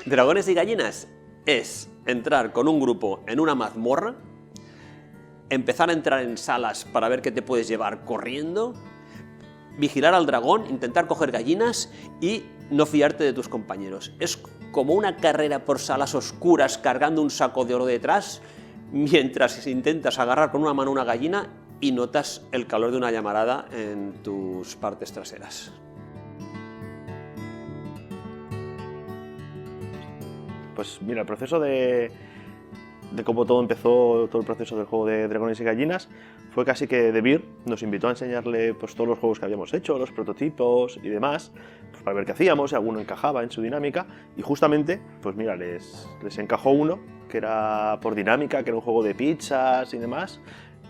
Dragones y gallinas es entrar con un grupo en una mazmorra, empezar a entrar en salas para ver qué te puedes llevar corriendo, vigilar al dragón, intentar coger gallinas y no fiarte de tus compañeros. Es como una carrera por salas oscuras cargando un saco de oro detrás, mientras intentas agarrar con una mano una gallina y notas el calor de una llamarada en tus partes traseras. Pues mira, el proceso de cómo todo empezó, todo el proceso del juego de Dragones y Gallinas, fue casi que De Beer nos invitó a enseñarle pues, todos los juegos que habíamos hecho, los prototipos y demás, pues, para ver qué hacíamos, si alguno encajaba en su dinámica, y justamente, pues mira, les encajó uno, que era por dinámica, que era un juego de pizzas y demás,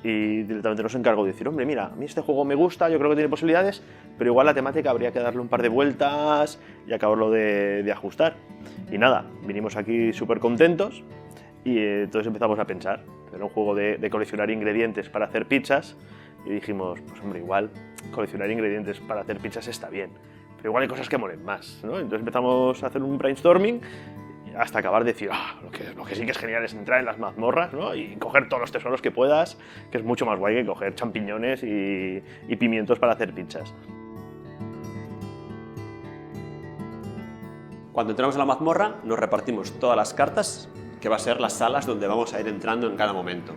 y directamente nos encargó de decir, hombre, mira, a mí este juego me gusta, yo creo que tiene posibilidades, pero igual la temática habría que darle un par de vueltas y acabarlo de ajustar. Y nada, vinimos aquí súper contentos y entonces empezamos a pensar. Era un juego de coleccionar ingredientes para hacer pizzas y dijimos, pues hombre, igual coleccionar ingredientes para hacer pizzas está bien, pero igual hay cosas que molen más, ¿no? Entonces empezamos a hacer un brainstorming hasta acabar de decir, lo que sí que es genial es entrar en las mazmorras, ¿no? Y coger todos los tesoros que puedas, que es mucho más guay que coger champiñones y pimientos para hacer pizzas. Cuando entramos en la mazmorra nos repartimos todas las cartas, que va a ser las salas donde vamos a ir entrando en cada momento.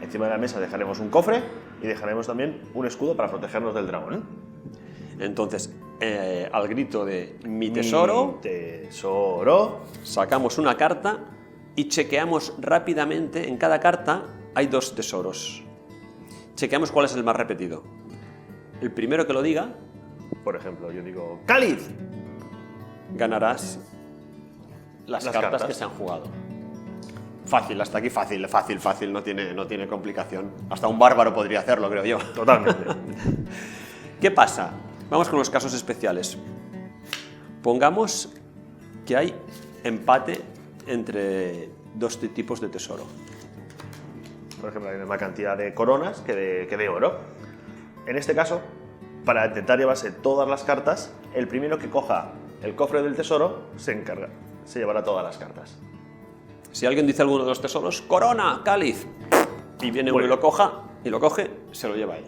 Encima de la mesa dejaremos un cofre y dejaremos también un escudo para protegernos del dragón. Entonces, al grito de mi tesoro, sacamos una carta y chequeamos rápidamente. En cada carta hay 2 tesoros. Chequeamos cuál es el más repetido. El primero que lo diga, por ejemplo, yo digo ¡cáliz! Ganarás las cartas que se han jugado. Fácil, hasta aquí fácil, no tiene complicación. Hasta un bárbaro podría hacerlo, creo yo. Totalmente. ¿Qué pasa? Vamos con los casos especiales. Pongamos que hay empate entre 2 tipos de tesoro. Por ejemplo, hay una cantidad de coronas que de oro. En este caso, para intentar llevarse todas las cartas, el primero que coja el cofre del tesoro se llevará todas las cartas. Si alguien dice alguno de los tesoros, corona, cáliz, y viene uno y lo coge, se lo lleva él.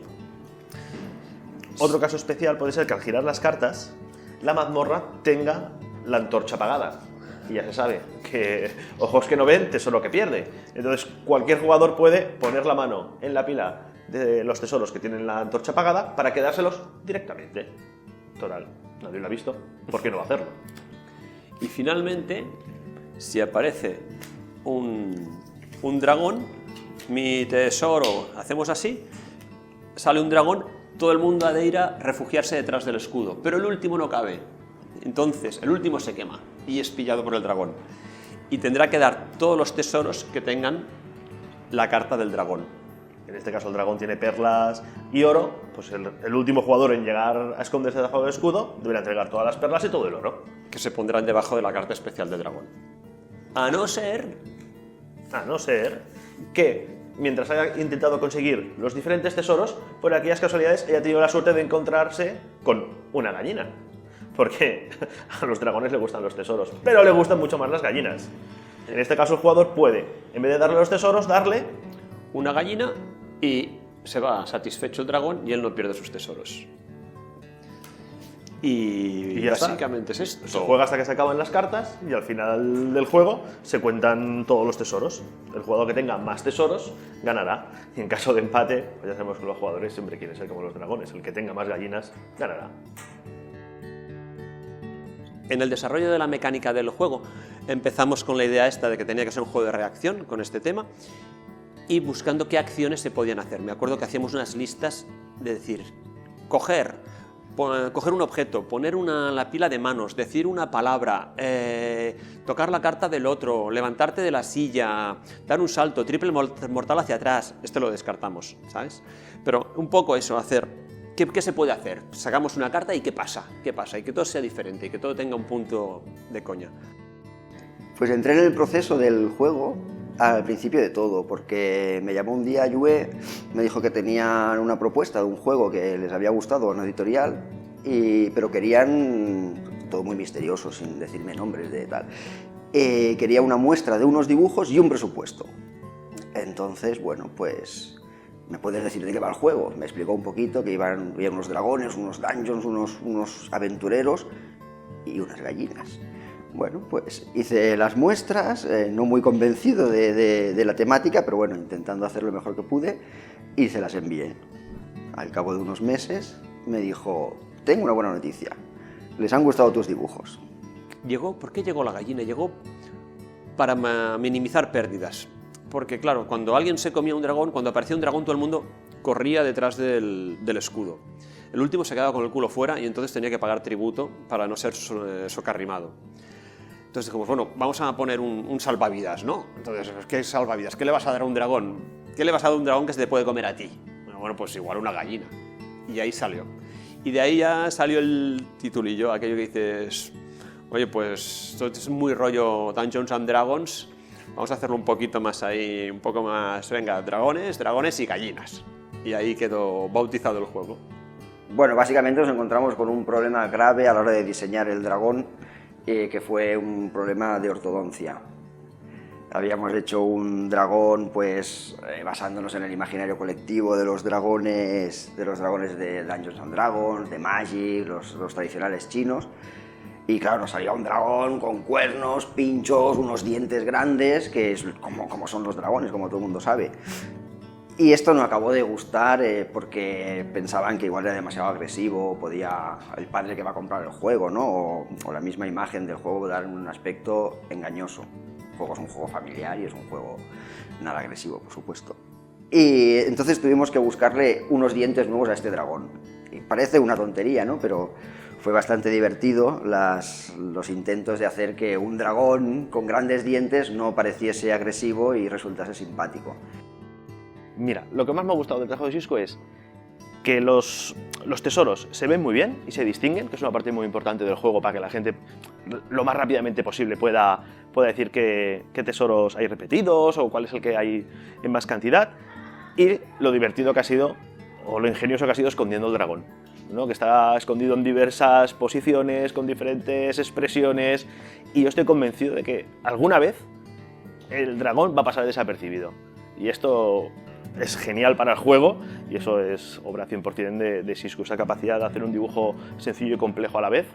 Otro caso especial puede ser que al girar las cartas, la mazmorra tenga la antorcha apagada. Y ya se sabe que ojos que no ven, tesoro que pierde. Entonces cualquier jugador puede poner la mano en la pila de los tesoros que tienen la antorcha apagada para quedárselos directamente. Total, nadie lo ha visto, ¿por qué no va a hacerlo? Y finalmente, si aparece un dragón, mi tesoro, hacemos así, sale un dragón, todo el mundo ha de ir a refugiarse detrás del escudo, pero el último no cabe. Entonces, el último se quema y es pillado por el dragón. Y tendrá que dar todos los tesoros que tengan la carta del dragón. En este caso el dragón tiene perlas y oro, pues el último jugador en llegar a esconderse debajo del escudo deberá entregar todas las perlas y todo el oro. Que se pondrán debajo de la carta especial del dragón. A no ser que, mientras haya intentado conseguir los diferentes tesoros, por aquellas casualidades haya tenido la suerte de encontrarse con una gallina. Porque a los dragones les gustan los tesoros, pero le gustan mucho más las gallinas. En este caso el jugador puede, en vez de darle los tesoros, darle una gallina y se va satisfecho el dragón y él no pierde sus tesoros. Y ya básicamente está. Es esto. Se juega hasta que se acaban las cartas y al final del juego se cuentan todos los tesoros. El jugador que tenga más tesoros ganará. Y en caso de empate, pues ya sabemos que los jugadores siempre quieren ser como los dragones. El que tenga más gallinas ganará. En el desarrollo de la mecánica del juego empezamos con la idea esta de que tenía que ser un juego de reacción con este tema y buscando qué acciones se podían hacer. Me acuerdo que hacíamos unas listas de decir, coger un objeto, poner la pila de manos, decir una palabra, tocar la carta del otro, levantarte de la silla, dar un salto, triple mortal hacia atrás. Esto lo descartamos, ¿sabes? Pero un poco eso, hacer. ¿Qué se puede hacer? Sacamos una carta y ¿qué pasa? ¿Qué pasa? Y que todo sea diferente y que todo tenga un punto de coña. Pues entré en el proceso del juego al principio de todo, porque me llamó un día Yue, me dijo que tenían una propuesta de un juego que les había gustado, una editorial, pero querían todo muy misterioso, sin decirme nombres de tal. Quería una muestra de unos dibujos y un presupuesto. Entonces, bueno, pues ¿me puedes decir de qué va el juego? Me explicó un poquito que había unos dragones, unos dungeons, unos aventureros y unas gallinas. Bueno, pues hice las muestras, no muy convencido de la temática, pero bueno, intentando hacer lo mejor que pude, y se las envié. Al cabo de unos meses me dijo: tengo una buena noticia, les han gustado tus dibujos. ¿Por qué llegó la gallina? Llegó para minimizar pérdidas. Porque claro, cuando alguien se comía un dragón, cuando aparecía un dragón, todo el mundo corría detrás del escudo. El último se quedaba con el culo fuera y entonces tenía que pagar tributo para no ser socarrimado. Entonces dijimos, bueno, vamos a poner un salvavidas, ¿no? Entonces, ¿qué es salvavidas? ¿Qué le vas a dar a un dragón? ¿Qué le vas a dar a un dragón que se te puede comer a ti? Bueno, pues igual una gallina. Y ahí salió. Y de ahí ya salió el titulillo, aquello que dices, oye, pues esto es muy rollo Dungeons and Dragons, vamos a hacerlo un poquito más ahí, un poco más, venga, dragones y gallinas. Y ahí quedó bautizado el juego. Bueno, básicamente nos encontramos con un problema grave a la hora de diseñar el dragón, que fue un problema de ortodoncia. Habíamos hecho un dragón, pues, basándonos en el imaginario colectivo de los dragones de Dungeons and Dragons, de Magic, los tradicionales chinos. Y claro, nos salía un dragón con cuernos, pinchos, unos dientes grandes, que es como son los dragones, como todo el mundo sabe. Y esto no acabó de gustar porque pensaban que igual era demasiado agresivo, podía el padre que va a comprar el juego, ¿no? o la misma imagen del juego dar un aspecto engañoso. El juego es un juego familiar y es un juego nada agresivo, por supuesto. Y entonces tuvimos que buscarle unos dientes nuevos a este dragón. Y parece una tontería, ¿no? Pero fue bastante divertido los intentos de hacer que un dragón con grandes dientes no pareciese agresivo y resultase simpático. Mira, lo que más me ha gustado del trabajo de Xisco es que los tesoros se ven muy bien y se distinguen, que es una parte muy importante del juego para que la gente lo más rápidamente posible pueda decir qué tesoros hay repetidos o cuál es el que hay en más cantidad, y lo divertido que ha sido, o lo ingenioso que ha sido escondiendo el dragón, ¿no? Que está escondido en diversas posiciones, con diferentes expresiones, y yo estoy convencido de que alguna vez el dragón va a pasar desapercibido. Y esto es genial para el juego, y eso es obra 100% de Xisco, esa capacidad de hacer un dibujo sencillo y complejo a la vez.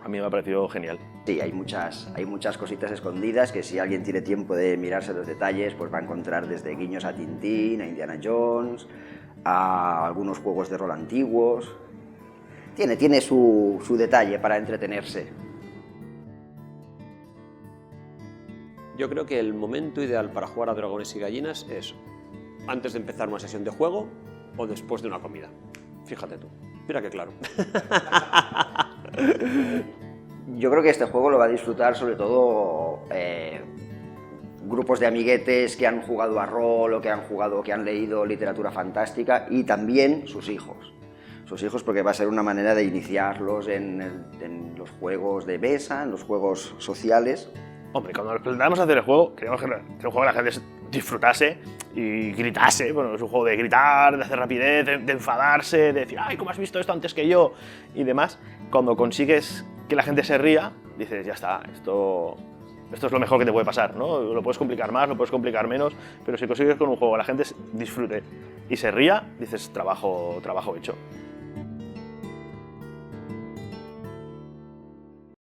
A mí me ha parecido genial. Sí, hay muchas cositas escondidas que si alguien tiene tiempo de mirarse los detalles, pues va a encontrar desde guiños a Tintín, a Indiana Jones, a algunos juegos de rol antiguos. Tiene su detalle para entretenerse. Yo creo que el momento ideal para jugar a Dragones y Gallinas es antes de empezar una sesión de juego o después de una comida. Fíjate tú. Mira qué claro. Yo creo que este juego lo va a disfrutar sobre todo grupos de amiguetes que han jugado a rol o que han leído literatura fantástica, y también sus hijos. Sus hijos, porque va a ser una manera de iniciarlos en los juegos de mesa, en los juegos sociales. Hombre, cuando nos planteamos hacer el juego, queríamos que el juego la gente disfrutase y gritase. Bueno, es un juego de gritar, de hacer rapidez, de enfadarse, de decir, ¡ay, cómo has visto esto antes que yo! Y demás. Cuando consigues que la gente se ría, dices, ya está, esto es lo mejor que te puede pasar, ¿no? Lo puedes complicar más, lo puedes complicar menos, pero si consigues con un juego que la gente disfrute y se ría, dices, trabajo hecho.